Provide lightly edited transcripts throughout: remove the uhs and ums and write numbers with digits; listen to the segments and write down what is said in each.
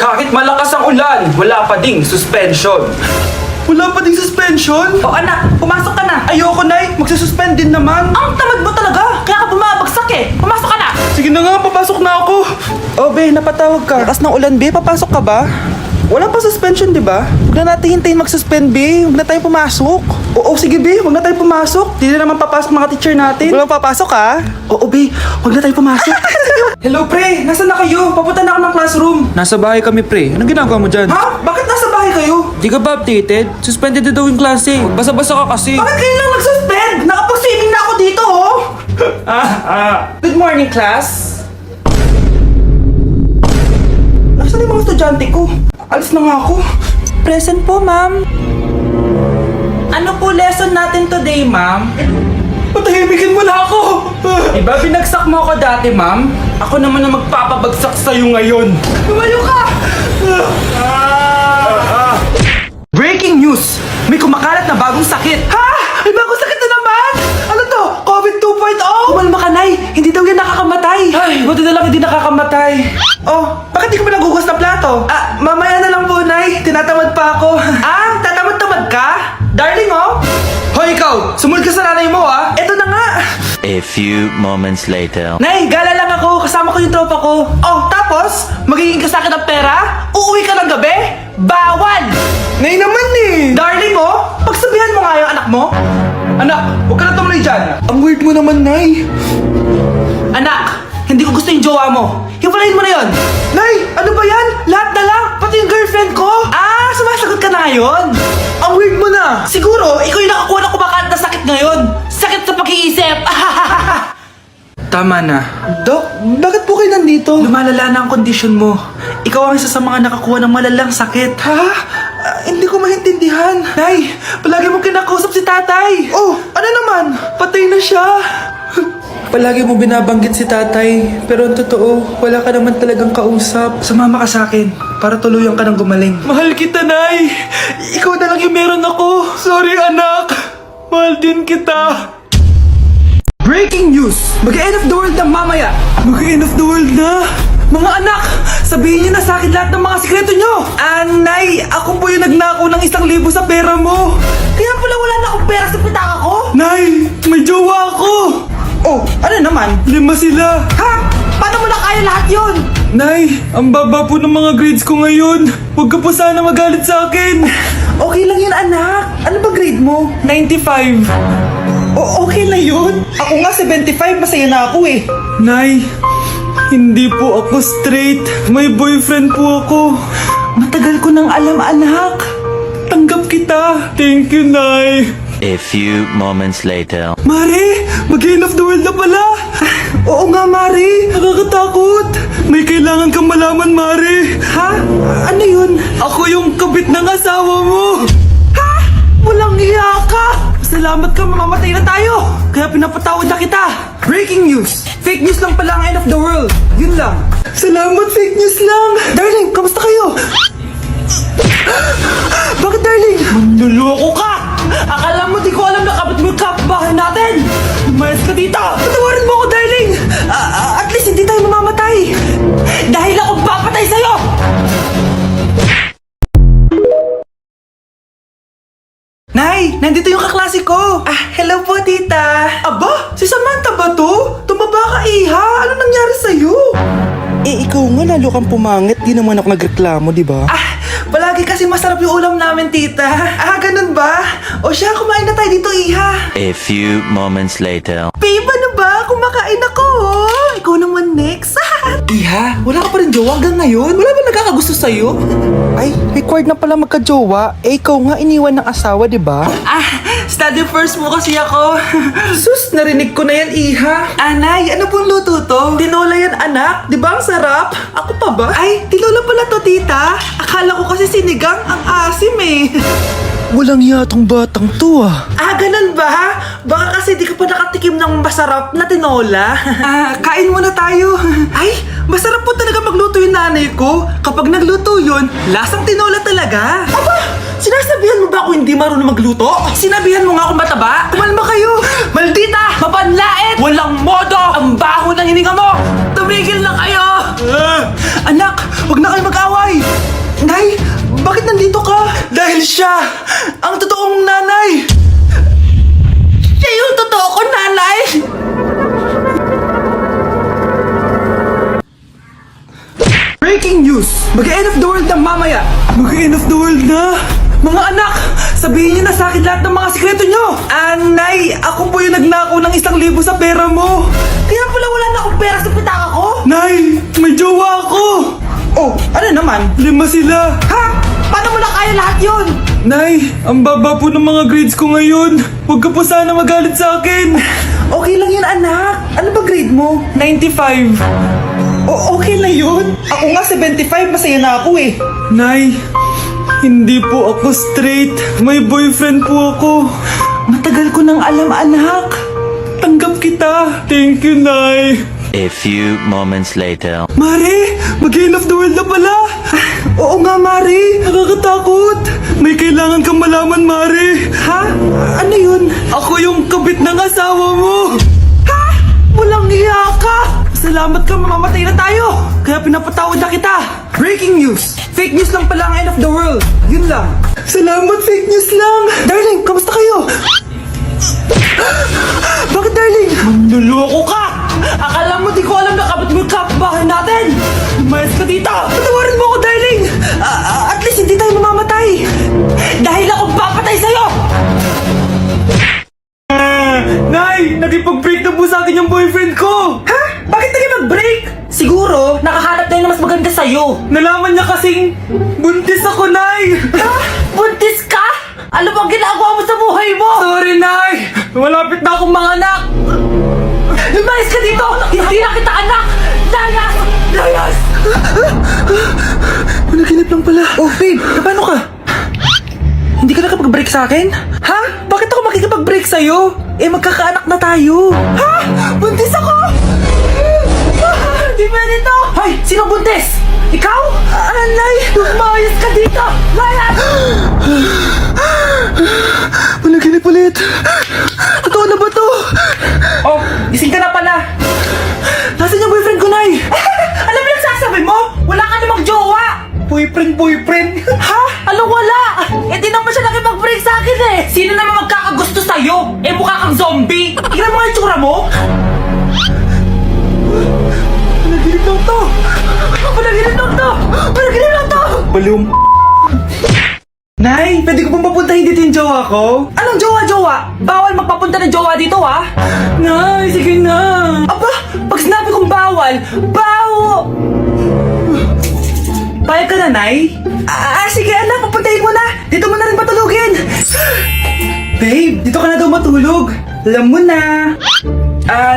Kahit malakas ang ulan, wala pa ding suspension. Wala pa ding suspension? O anak, pumasok ka na. Ayoko, Nay. Magsususpend din naman. Ang tamad mo talaga. Kaya ka bumabagsak eh. Pumasok ka na. Sige na nga, papasok na ako. Oh, Be, napatawag ka. Lakas ng ulan, Be. Papasok ka ba? Wala pa suspension, di ba? Huwag na natin hintayin mag-suspend, Be. Huwag na tayo pumasok. Oo, sige, Be. Huwag na tayo pumasok. Di na naman papasok mga teacher natin. Walang papasok, ha? Oo, Be. Huwag na tayo pumasok. Hello, pre. Nasaan na kayo? Papunta na ako ng classroom. Nasa bahay kami, pre. Anong ginagawa mo dyan? Ha? Bakit nasa bahay kayo? Di ka ba updated? Suspended na daw yung klase. Basa-basa ka kasi. Bakit kayo lang nag-suspend? Nakapag-swimming na ako dito, oh. Good morning, class. Nasaan yung mga estudyante ko? Alis na nga ako. Present po, ma'am. Ano po lesson natin today, ma'am? Patahimikin mo na ako! Diba binagsak mo ako dati, ma'am? Ako naman ang magpapabagsak sa'yo ngayon. Lumayo ka! Breaking news! May kumakalat na bagong sakit! Ha? May bagong sakit na naman? Ano to? COVID 2.0? Kumalma ka, Nay! Hindi daw yan nakakamatay! Ay, buti na lang hindi nakakamatay. Oh, bakit di ka pa nagugas ng plato? Mamaya na lang po, Nay. Tinatamad pa ako. Tatamad-tamad ka? Darling, oh! Hoy, ikaw! Sumunod ka sa nanay mo, ah! Eto na nga! A few moments later. Nay, gala lang ako. Kasama ko yung tropa ko. Oh, tapos? Magiging ka sa akin ng pera? Uuwi ka ng gabi? Bawal! Nay naman eh! Darling, oh! Pagsabihan mo nga yung anak mo. Anak, huwag ka na tumuloy dyan. Ang weird mo naman, Nay. Anak, hindi ko gusto yung jowa mo. Hiwalayin mo na yon. Nay, ano ba yan? Lahat na lang, pati yung girlfriend ko. Sumasagot ka na ngayon. Ang weird mo na. Siguro, ikaw yung nakakuha ng kumakalat na sakit ngayon. Sakit sa pag-iisip. Tama na. Dok, bakit po kayo nandito? Lumalala na ang kondisyon mo. Ikaw ang isa sa mga nakakuha ng malalang sakit. Ha? Hindi ko maintindihan. Nay, palagi mo kinakausap si tatay. Oh, ano naman? Patay na siya. Palagi mo binabanggit si tatay, pero ang totoo, wala ka naman talagang kausap. Sumama ka sa akin, para tuluyan ka ng gumaling. Mahal kita, Nay! Ikaw na lang yung meron ako. Sorry, anak. Mahal din kita. Breaking news! Mag-end of the world na mamaya! Mag-end of the world na? Mga anak, sabihin niyo na sa akin lahat ng mga sikreto niyo! Nay, ako po yung nagnakaw ng 1,000 sa pera mo! Kaya pala wala na akong pera sa pitaka ko? Nay, may jowa ako! Oh, ano naman? 5 sila! Ha? Paano mo na kaya lahat yun? Nay, ang baba po ng mga grades ko ngayon. Huwag ka po sana magalit sa akin. Okay lang yun, anak. Ano ba grade mo? 95. Okay na yun. Ako nga 75, masaya na ako eh. Nay, hindi po ako straight. May boyfriend po ako. Matagal ko nang alam, anak. Tanggap kita. Thank you, Nay. A few moments later. Mare, mag-end of the world na pala. Oo nga, Mare. Nakakatakot. May kailangan kang malaman, Mare. Ha? Ano yun? Ako yung kabit ng asawa mo. Ha? Walang iya ka. Salamat ka, mamamatay na tayo. Kaya pinapatawad na kita. Breaking news. Fake news lang pala ang end of the world. Yun lang. Salamat, fake news lang. Darling, kamusta kayo? Bakit, darling? Manluloko ka! Akala mo di ko alam na kapit mo yung kapbahay natin! Umayos ka dito! Patawarin mo ako, darling! At least hindi tayo mamamatay! Dahil ako papatay sa'yo! Nay! Nandito yung kaklase ko! Hello po, tita! Aba? Si Samantha ba to? Tumaba ka, iha! Ano nangyari sa'yo? Ikaw nga lalo kang pumangit. Di naman ako nagreklamo, di ba? Palagi kasi masarap yung ulam namin, tita. Ganun ba? O siya, kumain na tayo dito, iha. A few moments later. Babe, ano ba? Kumakain ako. Ikaw naman next. Iha, wala ka pa rin jowa hanggang ngayon? Wala ba nagkakagusto sa'yo? Ay, required na pala magka-jowa. Ikaw nga iniwan ng asawa, di ba? Study first mo kasi ako. Sus, narinig ko na yan, iha. Anay, ano pong luto to? Tinola yan, anak. Di ba ang sarap? Ako pa ba? Ay, tinola pala to, tita. Akala ko kasi sinigang, ang asim eh. Walang yatong batang to ganun ba? Baka kasi di ka pa nakatikim ng masarap na tinola. Kain muna tayo. Ay, masarap po talaga magluto yung nanay ko. Kapag nagluto yun, lasang tinola talaga. Aba, sinasabihan mo ba ako hindi marunong magluto? Sinabihan mo nga akong mataba? Kumalma kayo. Maldita, mapanlait, walang modo, ang baho ng hininga mo. Tumigil na kayo. Anak, wag na kayo mag-away. Nay, bakit nandito ka? Dahil siya, ang totoong nanay. Siya yung totoo ko, nanay! Breaking news! Mag-end of the world na mamaya! Mag-end of the world na? Mga anak, sabihin niyo na sa akin lahat ng mga sikreto niyo! Nay, ako po yung nagnakaw ng 1,000 sa pera mo! Kaya pala wala na akong pera sa pitaka ko? Nay, may jowa ako! Oh, ano naman? 5 sila! Ha? Paano mo na kaya lahat yun? Nay, ang baba po ng mga grades ko ngayon. Huwag ka po sana magalit sa akin. Okay lang yun, anak. Ano ba grade mo? 95. Okay na yun. Ako nga 75, masaya na ako eh. Nay, hindi po ako straight. May boyfriend po ako. Matagal ko nang alam, anak. Tanggap kita. Thank you, Nay. A few moments later. Mari, mag-end of the world na pala. Oo nga, Mari. Nakakatakot. May kailangan kang malaman, Mari. Ha? Ano yun? Ako yung kabit ng asawa mo. Ha? Walang iya ka. Salamat ka, mamamatay na tayo. Kaya pinapatawad na kita. Breaking news. Fake news lang pala ang end of the world. Yun lang. Salamat, fake news lang. Darling, kamusta kayo? Bakit, darling? Manluloko ka! Akala mo di ko alam na kapit mo yung kapbahay natin! Umayos ka dito! Patawarin mo ako, darling. At least hindi tayo mamamatay. Dahil akong papatay sa'yo! Nay, nakipag-break na po sa akin yung boyfriend ko. Ha? Bakit naging mag-break? Siguro, nakahanap tayo na mas maganda sa'yo. Nalaman niya kasing buntis ako, Nay. Ha? Buntis ka? Ano bang ginagawa mo sa buhay mo? Sorry, Nay. Malapit na akong mga anak. Lumayas ka dito! Hindi na kita anak! Layas! Layas! Panaginip lang pala. Oh, babe, paano ka? Hindi ka nakapag-break sa akin? Ha? Bakit ako makikipag-break sa'yo? Eh, magkakaanak na tayo. Ha? Buntis ako! Di pwede to! Hoy! Sino buntis? Ikaw? Anay! Lumayas ka dito! Layas! Panaginip ulit. Totoo na ba to? Oh, gising ka na pala. Nasaan yung boyfriend ko, Nay? Ano ba yung sasabi mo? Wala ka namang jowa! Boyfriend. Ha? Ano wala? Eh di naman siya nakipag-break sa akin eh! Sino naman magkakagusto sa'yo? Eh mukha kang zombie! Tingnan mo nga yung tsura mo! Panaginip lang to. Panaginip lang to! Panaginip lang to! Balum. Nay, pwede ko pong papuntahin dito yung jowa ko? Anong jowa-jowa? Bawal magpapunta ng jowa dito ha? Nay, sige na. Aba, pag sinabi kong bawal, Payag ka na, Nay? Sige anak, papuntahin mo na! Dito mo na rin patulugin! Babe, dito ka na daw matulog. Alam mo na.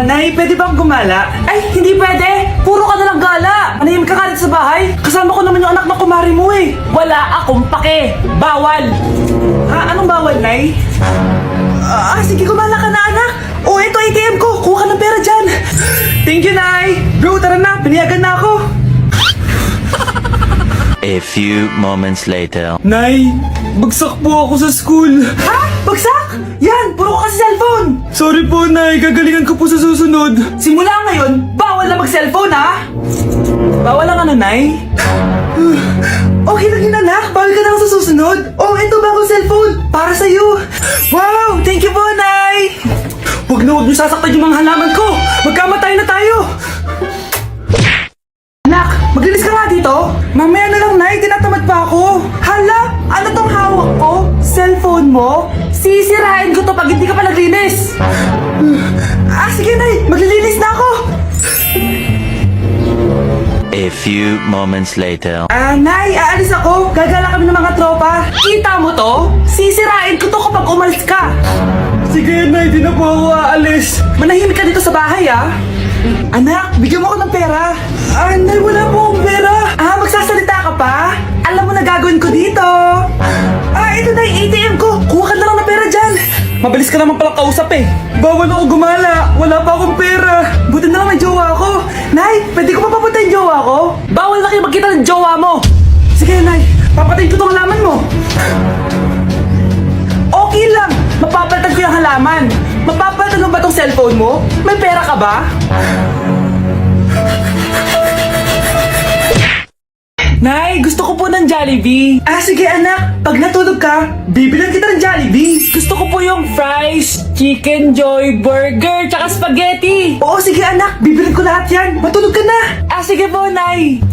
Nay, pwede bang gumala? Ay, hindi pwede! Puro ka na lang gala! Manahimik ka nga dito sa bahay! Kasama ko naman yung anak ng kumari mo eh! Wala akong pake! Bawal! Ha, anong bawal, Nay? Sige, gumala ka na anak! Oh, ito ATM ko! Kuha ka ng pera dyan! Thank you, Nay. Bro, tara na. Piniyagan na ako. A few moments later. Nay, bagsak po ako sa school. Ha? Bagsak? Yan! Puro ka sa cellphone! Sorry po, Nay. Gagalingan ko po sa susunod. Simula ngayon, bawal na mag-cellphone ha! Bawal ang ano, Nay? Okay lang yun anak! Bawal ka na sa susunod! Oh, ito bagong cellphone! Para sa'yo! Wow! Thank you po, Nay! Huwag niyo sasaktan yung mga halaman ko! Magkamatay na tayo! Anak, maglinis ka nga dito! Mamaya na lang, Nay! Tinatamad pa ako! Hala! Ano tong hawak ko? Cellphone mo? Sisirain ko to pag hindi ka pa naglinis! Sige, Nay! Maglilinis na ako! A few moments later. Nay, aalis ako. Gagala kami ng mga tropa. Kita mo to? Sisirain ko to kapag umalis ka. Sige, Nay. Di na po ako aalis. Manahimik ka dito sa bahay, ah. Anak, bigyan mo ako ng pera. Nay, wala po akong pera. Magsasalita ka pa? Alam mo na gagawin ko dito. Ito na yung ATM ko. Kuha ka na lang ng pera dyan. Mabilis ka naman palang kausap eh. Bawal ako gumala. Wala pa akong pera. Buti na lang may jowa ako. Nay, pwede ko pa papunta yung jowa ko? Bawal na kayo magkita ng jowa mo. Sige, Nay. Papatayin ko tong halaman mo. Okay lang. Mapapalitan ko yung halaman. Mapapalitan mo ba tong cellphone mo? May pera ka ba? Nay, gusto ko po ng Jollibee. Ah, sige anak. Pag natulog ka, bibilan kita ng Jollibee. Gusto ko po yung fries, chicken joy, burger, tsaka spaghetti. Oo, sige anak. Bibilan ko lahat yan. Matulog ka na. Ah, sige po, Nay.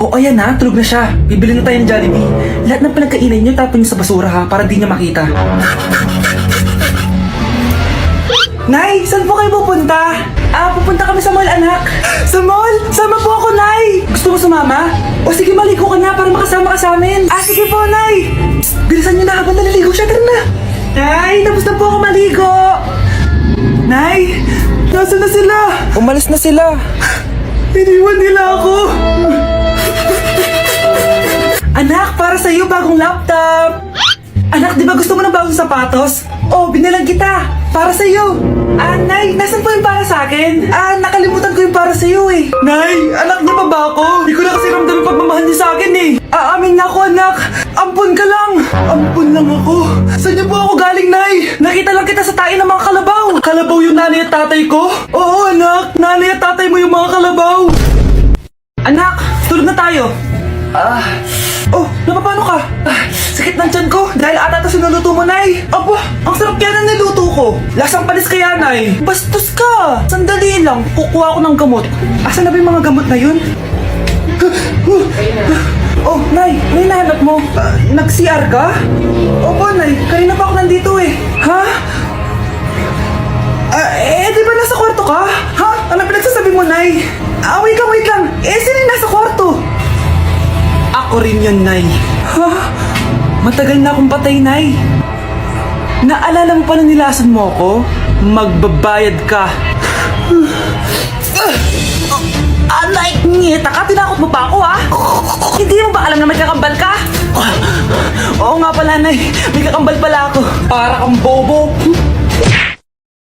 Oo, ayan na. Tulog na siya. Bibili na tayo ng Jollibee. Lahat ng pinagkainan niyo, tapon niyo sa basura ha, para di niya makita. Nay, saan po kayo pupunta? Ah, pupunta kami sa mall, anak. Sa mall? Sama po ako, Nay. Gusto mo sumama? O sige, maligo ka na para makasama ka sa amin. Ah, sige po, Nay. Psst, bilisan niyo na habang naliligo siya. Tara na. Nay, tapos na po ako maligo. Nay, nasaan na sila? Umalis na sila. Iniwan nila ako. Anak, para sa iyo bagong laptop. Anak, di ba gusto mo ng bagong sapatos? Oh, binalang kita. Para sa iyo. Ah, Nay, nasan po yung para sa akin? Ah, nakalimutan ko yung para sa iyo eh. Nay, anak niya pa ba ako? Hindi ko na kasi ramdam yung pagmamahal niya sa akin eh. Aamin na ako, anak. Ampun ka lang. Ampun lang ako. Saan niyo po ako galing, Nay? Nakita lang kita sa tayo ng mga kalabaw. Kalabaw yung nanay at tatay ko? Oo, anak. Nanay at tatay mo yung mga kalabaw. Anak, tulog na tayo. Oh, napapano ka? Sakit ng tiyan ko dahil ata ito sinuluto mo, Nay. Aba, ang sarap kaya na niluto ko. Lasang panis kaya, Nay. Bastos ka. Sandali lang, kukuha ko ng gamot. Asan na ba yung mga gamot na yun? Oh, Nay, may nahanap mo. Nag-CR ka? Opo, Nay. Kanina pa ako nandito eh. Ha? Di ba nasa kwarto ka? Ha? Ano pinagsasabi mo, Nay? Wait lang. Sino yung nasa kwarto? Ako rin yun, Nay. Ha? Matagal na akong patay, Nay. Naalala mo pa na nilasan mo ako? Magbabayad ka. Nay, ngita ka, tinakot mo pa ako, ha? Hindi mo ba alam na may kakambal ka? Oo nga pala, Nay. May kakambal pala ako. Para